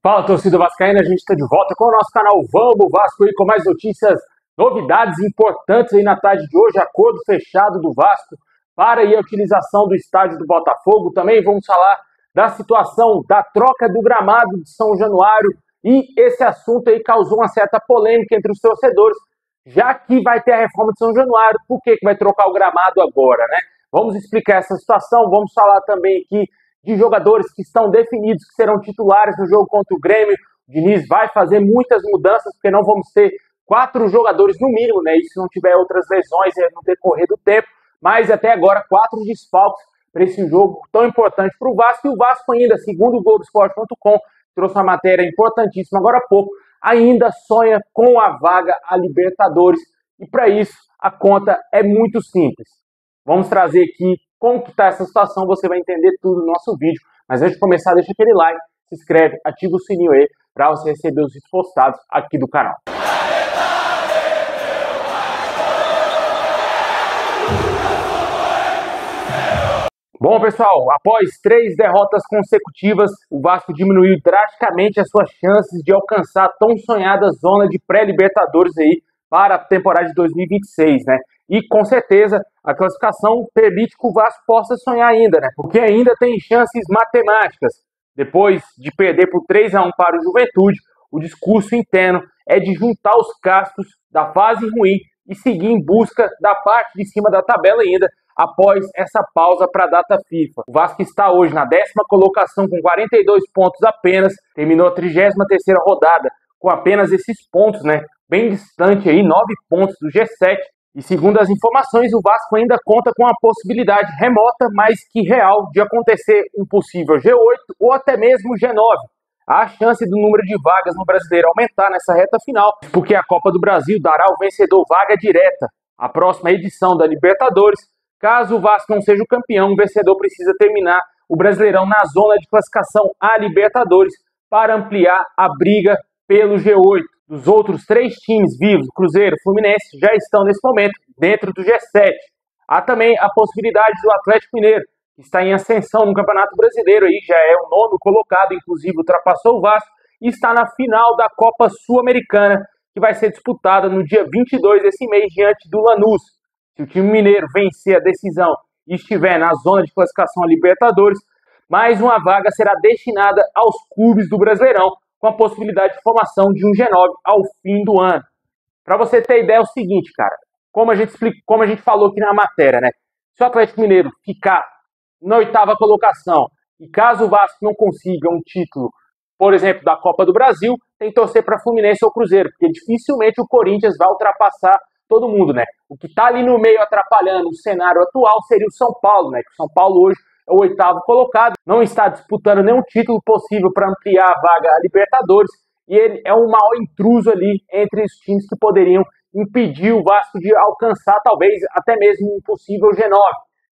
Fala, torcida vascaína, a gente está de volta com o nosso canal Vamos Vasco aí com mais notícias, novidades importantes aí na tarde de hoje, acordo fechado do Vasco para a utilização do estádio do Botafogo. Também vamos falar da situação da troca do gramado de São Januário e esse assunto aí causou uma certa polêmica entre os torcedores, já que vai ter a reforma de São Januário, por que vai trocar o gramado agora, né? Vamos explicar essa situação, vamos falar também aqui de jogadores que estão definidos, que serão titulares no jogo contra o Grêmio. O Diniz vai fazer muitas mudanças, porque não vamos ter 4 jogadores no mínimo, né? E se não tiver outras lesões no decorrer do tempo. Mas até agora, 4 desfalques para esse jogo tão importante para o Vasco. E o Vasco ainda, segundo o Globoesporte.com, trouxe uma matéria importantíssima agora há pouco, ainda sonha com a vaga a Libertadores. E para isso, a conta é muito simples. Vamos trazer aqui como que está essa situação, você vai entender tudo no nosso vídeo. Mas antes de começar, deixa aquele like, se inscreve, ativa o sininho aí para você receber os vídeos postados aqui do canal. Bom, pessoal, após 3 derrotas consecutivas, o Vasco diminuiu drasticamente as suas chances de alcançar a tão sonhada zona de pré-Libertadores aí para a temporada de 2026, né? E com certeza a classificação permite que o Vasco possa sonhar ainda, né? Porque ainda tem chances matemáticas. Depois de perder por 3-1 para o Juventude, o discurso interno é de juntar os cascos da fase ruim e seguir em busca da parte de cima da tabela ainda, após essa pausa para a data FIFA. O Vasco está hoje na 10ª colocação com 42 pontos apenas, terminou a 33ª rodada com apenas esses pontos, né? Bem distante aí, 9 pontos do G7. E segundo as informações, o Vasco ainda conta com a possibilidade remota, mas que real, de acontecer um possível G8 ou até mesmo G9. Há a chance do número de vagas no Brasileiro aumentar nessa reta final, porque a Copa do Brasil dará ao vencedor vaga direta à próxima edição da Libertadores. Caso o Vasco não seja o campeão, o vencedor precisa terminar o Brasileirão na zona de classificação à Libertadores para ampliar a briga pelo G8. Os outros 3 times vivos, Cruzeiro e Fluminense, já estão nesse momento dentro do G7. Há também a possibilidade do Atlético Mineiro, que está em ascensão no Campeonato Brasileiro, aí já é o 9º colocado, inclusive ultrapassou o Vasco, e está na final da Copa Sul-Americana, que vai ser disputada no dia 22 desse mês, diante do Lanús. Se o time mineiro vencer a decisão e estiver na zona de classificação a Libertadores, mais uma vaga será destinada aos clubes do Brasileirão, com a possibilidade de formação de um G9 ao fim do ano. Para você ter ideia, é o seguinte, cara, como a gente falou aqui na matéria, né? Se o Atlético Mineiro ficar na 8ª colocação e caso o Vasco não consiga um título, por exemplo, da Copa do Brasil, tem que torcer para Fluminense ou Cruzeiro, porque dificilmente o Corinthians vai ultrapassar todo mundo, né? O que está ali no meio atrapalhando o cenário atual seria o São Paulo, né? Que o São Paulo hoje é o 8º colocado, não está disputando nenhum título possível para ampliar a vaga a Libertadores, e ele é um maior intruso ali entre os times que poderiam impedir o Vasco de alcançar talvez até mesmo um possível G9.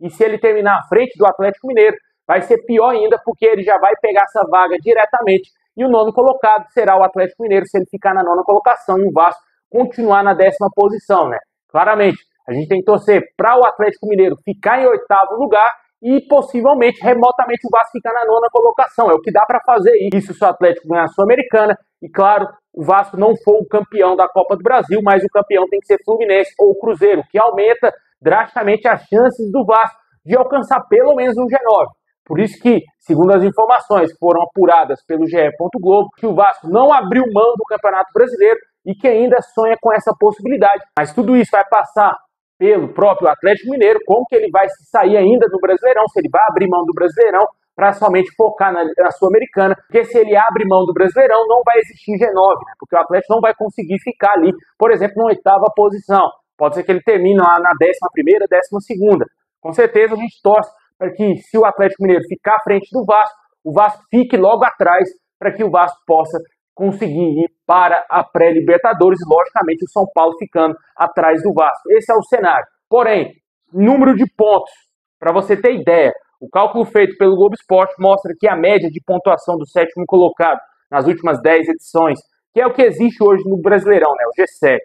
E se ele terminar à frente do Atlético Mineiro, vai ser pior ainda, porque ele já vai pegar essa vaga diretamente, e o 9º colocado será o Atlético Mineiro se ele ficar na 9ª colocação e o Vasco continuar na 10ª posição, né? Claramente, a gente tem que torcer para o Atlético Mineiro ficar em 8º lugar e possivelmente, remotamente, o Vasco ficar na 9ª colocação. É o que dá para fazer isso se o Atlético ganhar a Sul-Americana. E claro, o Vasco não for o campeão da Copa do Brasil, mas o campeão tem que ser Fluminense ou Cruzeiro, que aumenta drasticamente as chances do Vasco de alcançar pelo menos um G9. Por isso que, segundo as informações que foram apuradas pelo GE. Globo, que o Vasco não abriu mão do Campeonato Brasileiro e que ainda sonha com essa possibilidade. Mas tudo isso vai passar pelo próprio Atlético Mineiro, como que ele vai se sair ainda do Brasileirão, se ele vai abrir mão do Brasileirão para somente focar na Sul-Americana, porque se ele abre mão do Brasileirão, não vai existir G9, né? Porque o Atlético não vai conseguir ficar ali, por exemplo, na 8ª posição. Pode ser que ele termine lá na 11ª, 12ª. Com certeza a gente torce para que, se o Atlético Mineiro ficar à frente do Vasco, o Vasco fique logo atrás, para que o Vasco possa conseguir ir para a pré-Libertadores e, logicamente, o São Paulo ficando atrás do Vasco. Esse é o cenário. Porém, número de pontos, para você ter ideia, o cálculo feito pelo Globo Esporte mostra que a média de pontuação do 7º colocado nas últimas 10 edições, que é o que existe hoje no Brasileirão, né, o G7,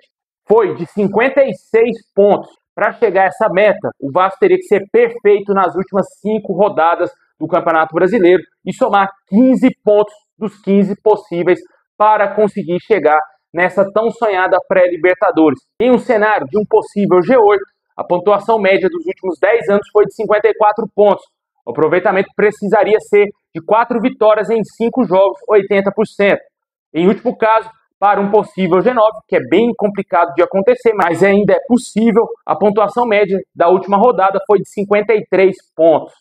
foi de 56 pontos. Para chegar a essa meta, o Vasco teria que ser perfeito nas últimas 5 rodadas do Campeonato Brasileiro e somar 15 pontos dos 15 possíveis para conseguir chegar nessa tão sonhada pré-Libertadores. Em um cenário de um possível G8, a pontuação média dos últimos 10 anos foi de 54 pontos. O aproveitamento precisaria ser de 4 vitórias em 5 jogos, 80%. Em último caso, para um possível G9, que é bem complicado de acontecer, mas ainda é possível, a pontuação média da última rodada foi de 53 pontos.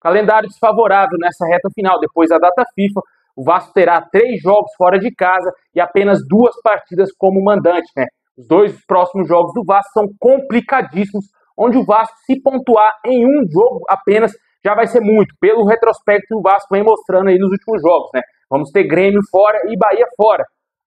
Calendário desfavorável nessa reta final, depois da data FIFA, o Vasco terá 3 jogos fora de casa e apenas 2 partidas como mandante, né? Os 2 próximos jogos do Vasco são complicadíssimos, onde o Vasco, se pontuar em um jogo apenas, já vai ser muito, pelo retrospecto que o Vasco vem mostrando aí nos últimos jogos, né? Vamos ter Grêmio fora e Bahia fora.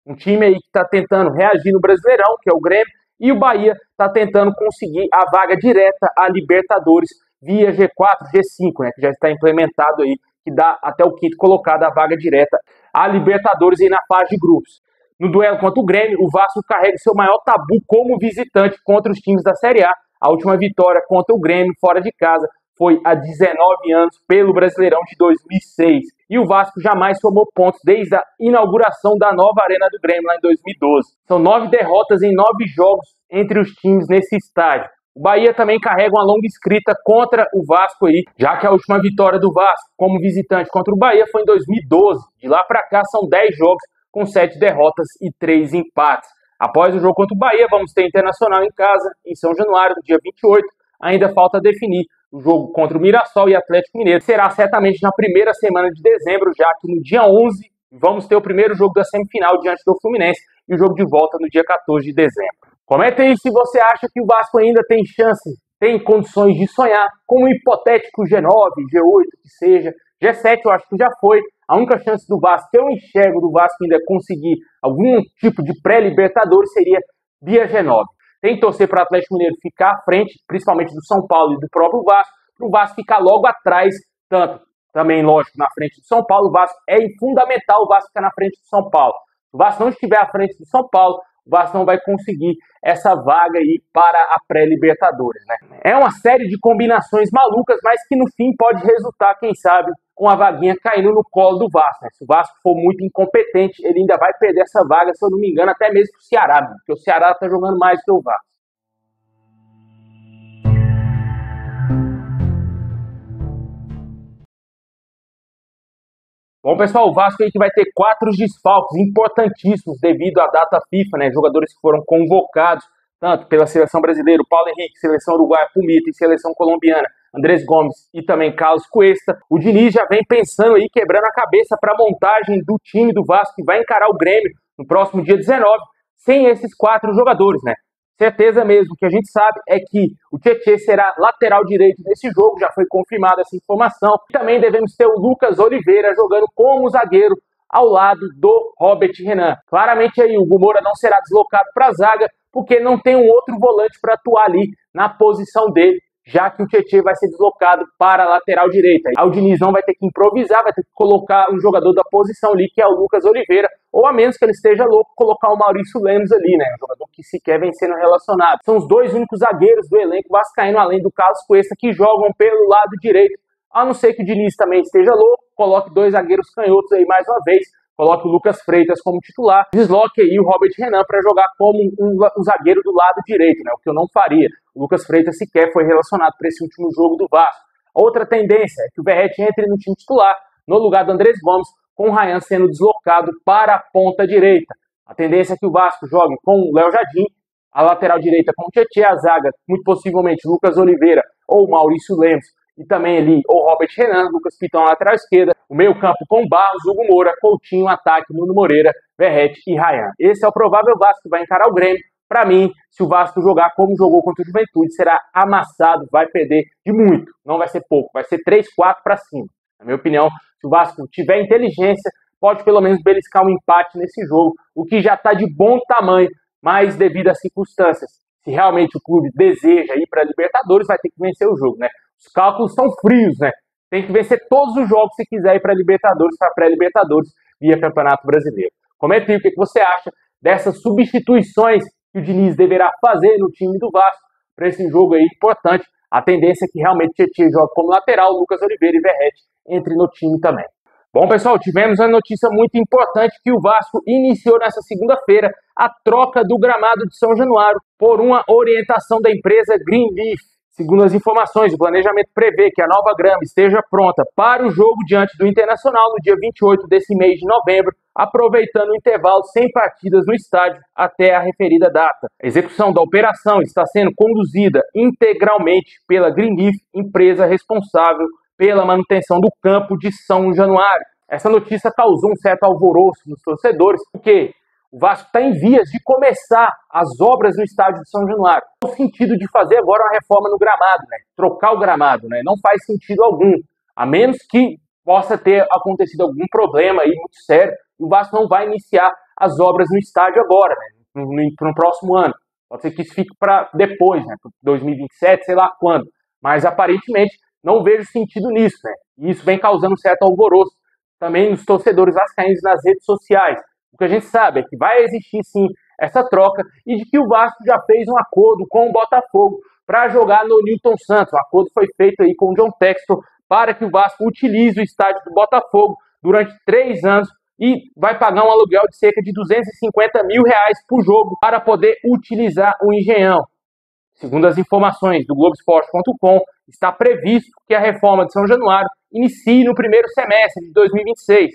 Um time aí que está tentando reagir no Brasileirão, que é o Grêmio, e o Bahia está tentando conseguir a vaga direta à Libertadores via G4, G5, né? Que já está implementado aí, que dá até o quinto colocado a vaga direta à Libertadores aí na fase de grupos. No duelo contra o Grêmio, o Vasco carrega seu maior tabu como visitante contra os times da Série A. A última vitória contra o Grêmio fora de casa foi há 19 anos pelo Brasileirão de 2006. E o Vasco jamais somou pontos desde a inauguração da nova Arena do Grêmio lá em 2012. São 9 derrotas em 9 jogos entre os times nesse estádio. O Bahia também carrega uma longa escrita contra o Vasco aí, já que a última vitória do Vasco como visitante contra o Bahia foi em 2012. De lá para cá são 10 jogos com 7 derrotas e 3 empates. Após o jogo contra o Bahia, vamos ter Internacional em casa, em São Januário, no dia 28. Ainda falta definir o jogo contra o Mirassol e Atlético Mineiro. Será certamente na primeira semana de dezembro, já que no dia 11 vamos ter o primeiro jogo da semifinal diante do Fluminense e o jogo de volta no dia 14 de dezembro. Comenta aí se você acha que o Vasco ainda tem chance, tem condições de sonhar com um hipotético G9, G8, que seja. G7 eu acho que já foi. A única chance do Vasco, que eu enxergo do Vasco ainda conseguir algum tipo de pré-Libertadores, seria via G9. Tem que torcer para o Atlético Mineiro ficar à frente, principalmente do São Paulo e do próprio Vasco, para o Vasco ficar logo atrás, tanto também, lógico, na frente do São Paulo. O Vasco é fundamental o Vasco ficar na frente do São Paulo. Se o Vasco não estiver à frente do São Paulo, o Vasco não vai conseguir essa vaga aí para a pré-Libertadores, né? É uma série de combinações malucas, mas que no fim pode resultar, quem sabe, com a vaguinha caindo no colo do Vasco, né? Se o Vasco for muito incompetente, ele ainda vai perder essa vaga, se eu não me engano, até mesmo para o Ceará, né? Porque o Ceará está jogando mais que o Vasco. Bom, pessoal, o Vasco aí que vai ter 4 desfalques importantíssimos devido à data FIFA, né? Jogadores que foram convocados, tanto pela seleção brasileira, o Paulo Henrique, seleção uruguaia, Pumita, e seleção colombiana, Andrés Gomes e também Carlos Cuesta. O Diniz já vem pensando aí, quebrando a cabeça para a montagem do time do Vasco que vai encarar o Grêmio no próximo dia 19, sem esses 4 jogadores, né? Certeza mesmo, que a gente sabe é que o Tietê será lateral direito nesse jogo, já foi confirmada essa informação. E também devemos ter o Lucas Oliveira jogando como zagueiro ao lado do Robert Renan. Claramente aí o Moura não será deslocado para a zaga, porque não tem um outro volante para atuar ali na posição dele, já que o Tietê vai ser deslocado para a lateral direita. Aí o Diniz não vai ter que improvisar, vai ter que colocar um jogador da posição ali, que é o Lucas Oliveira, ou a menos que ele esteja louco, colocar o Maurício Lemos ali, né? Um jogador que sequer vem sendo relacionado. São os 2 únicos zagueiros do elenco vascaíno, além do Carlos Cuesta, que jogam pelo lado direito. A não ser que o Diniz também esteja louco, coloque 2 zagueiros canhotos aí mais uma vez, coloque o Lucas Freitas como titular, desloque aí o Robert Renan para jogar como um zagueiro do lado direito, né? O que eu não faria. O Lucas Freitas sequer foi relacionado para esse último jogo do Vasco. Outra tendência é que o Verratti entre no time titular, no lugar do Andrés Gomes, com o Ryan sendo deslocado para a ponta direita. A tendência é que o Vasco jogue com o Léo Jardim, a lateral direita com o Tietê, a zaga, muito possivelmente Lucas Oliveira ou Maurício Lemos, e também ali o Robert Renan, Lucas Piton na lateral esquerda, o meio campo com Barros, Hugo Moura, Coutinho, ataque, Nuno Moreira, Verratti e Ryan. Esse é o provável Vasco que vai encarar o Grêmio. Para mim, se o Vasco jogar como jogou contra o Juventude, será amassado, vai perder de muito, não vai ser pouco, vai ser 3-4 para cima. Na minha opinião, se o Vasco tiver inteligência, pode pelo menos beliscar um empate nesse jogo, o que já está de bom tamanho, mas devido às circunstâncias, se realmente o clube deseja ir para a Libertadores, vai ter que vencer o jogo, né? Os cálculos são frios, né? Tem que vencer todos os jogos se quiser ir para a Libertadores, para a pré-Libertadores, via Campeonato Brasileiro. Comente aí o que você acha dessas substituições que o Diniz deverá fazer no time do Vasco para esse jogo aí importante. A tendência é que realmente Tietê joga como lateral, Lucas Oliveira e Verratti entre no time também. Bom, pessoal, tivemos uma notícia muito importante que o Vasco iniciou nessa segunda-feira a troca do gramado de São Januário por uma orientação da empresa Greenleaf. Segundo as informações, o planejamento prevê que a nova grama esteja pronta para o jogo diante do Internacional no dia 28 desse mês de novembro, aproveitando o intervalo sem partidas no estádio até a referida data. A execução da operação está sendo conduzida integralmente pela Greenleaf, empresa responsável pela manutenção do campo de São Januário. Essa notícia causou um certo alvoroço nos torcedores, porque o Vasco está em vias de começar as obras no estádio de São Januário. No sentido de fazer agora uma reforma no gramado, trocar o gramado, não faz sentido algum, a menos que possa ter acontecido algum problema aí muito sério. O Vasco não vai iniciar as obras no estádio agora, no próximo ano. Pode ser que isso fique para depois, para 2027, sei lá quando. Mas aparentemente não vejo sentido nisso, E isso vem causando um certo alvoroço também nos torcedores vascaínos nas redes sociais. O que a gente sabe é que vai existir sim essa troca e de que o Vasco já fez um acordo com o Botafogo para jogar no Newton Santos. O acordo foi feito aí com o John Textor para que o Vasco utilize o estádio do Botafogo durante 3 anos e vai pagar um aluguel de cerca de R$250 mil por jogo para poder utilizar o Engenhão. Segundo as informações do Globoesporte.com, está previsto que a reforma de São Januário inicie no primeiro semestre de 2026.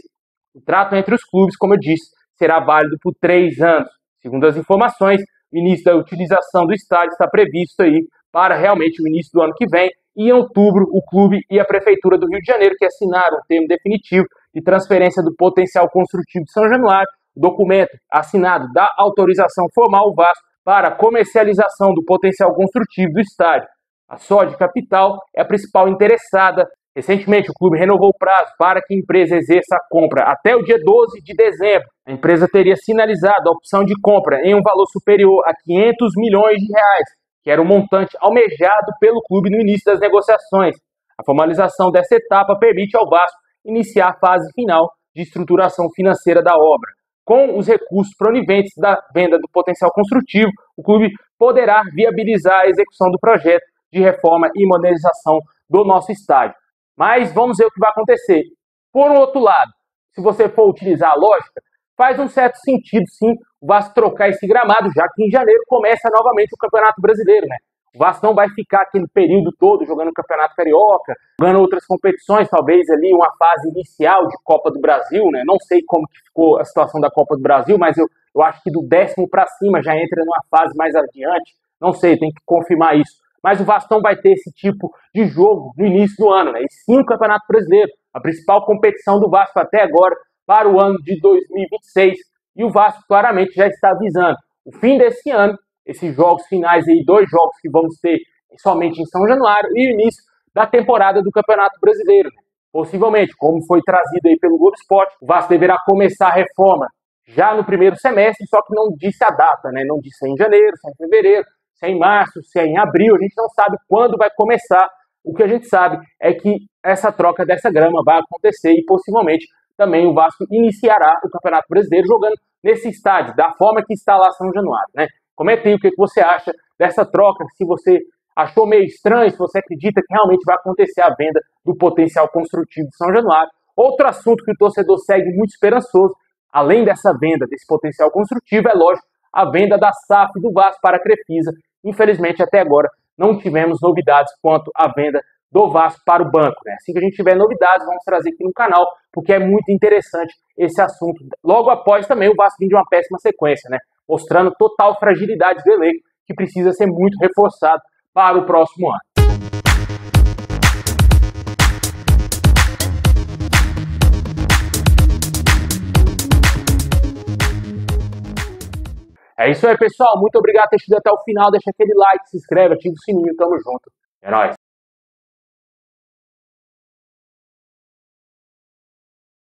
O trato entre os clubes, como eu disse, será válido por 3 anos. Segundo as informações, o início da utilização do estádio está previsto aí para realmente o início do ano que vem. E em outubro, o clube e a Prefeitura do Rio de Janeiro, que assinaram o termo definitivo de transferência do potencial construtivo de São Januário, o documento assinado dá autorização formal ao Vasco para a comercialização do potencial construtivo do estádio. A Sod Capital é a principal interessada. Recentemente, o clube renovou o prazo para que a empresa exerça a compra até o dia 12 de dezembro. A empresa teria sinalizado a opção de compra em um valor superior a R$500 milhões, que era o montante almejado pelo clube no início das negociações. A formalização dessa etapa permite ao Vasco iniciar a fase final de estruturação financeira da obra. Com os recursos provenientes da venda do potencial construtivo, o clube poderá viabilizar a execução do projeto de reforma e modernização do nosso estádio. Mas vamos ver o que vai acontecer. Por um outro lado, se você for utilizar a lógica, faz um certo sentido sim o Vasco trocar esse gramado, já que em janeiro começa novamente o Campeonato Brasileiro, O Vasco não vai ficar aquele período todo jogando o Campeonato Carioca, jogando outras competições, talvez ali uma fase inicial de Copa do Brasil, Não sei como que ficou a situação da Copa do Brasil, mas eu acho que do 10º para cima já entra numa fase mais adiante. Não sei, tem que confirmar isso. Mas o Vasco não vai ter esse tipo de jogo no início do ano, E sim o Campeonato Brasileiro, a principal competição do Vasco até agora para o ano de 2026. E o Vasco claramente já está avisando o fim desse ano, esses jogos finais aí, 2 jogos que vamos ter somente em São Januário e o início da temporada do Campeonato Brasileiro. Possivelmente, como foi trazido aí pelo Globo Esporte, o Vasco deverá começar a reforma já no primeiro semestre, só que não disse a data, Não disse se é em janeiro, se é em fevereiro, se é em março, se é em abril, a gente não sabe quando vai começar. O que a gente sabe é que essa troca dessa grama vai acontecer e possivelmente também o Vasco iniciará o Campeonato Brasileiro jogando nesse estádio, da forma que está lá São Januário, Comenta aí o que você acha dessa troca, se você achou meio estranho, se você acredita que realmente vai acontecer a venda do potencial construtivo de São Januário. Outro assunto que o torcedor segue muito esperançoso, além dessa venda desse potencial construtivo, é lógico, a venda da SAF do Vasco para a Crefisa. Infelizmente, até agora, não tivemos novidades quanto à venda do Vasco para o banco. Assim que a gente tiver novidades, vamos trazer aqui no canal, porque é muito interessante esse assunto. Logo após também o Vasco vir de uma péssima sequência, mostrando total fragilidade do elenco, que precisa ser muito reforçado para o próximo ano. É isso aí, pessoal. Muito obrigado por ter assistido até o final. Deixa aquele like, se inscreve, ativa o sininho. Tamo junto. É nóis.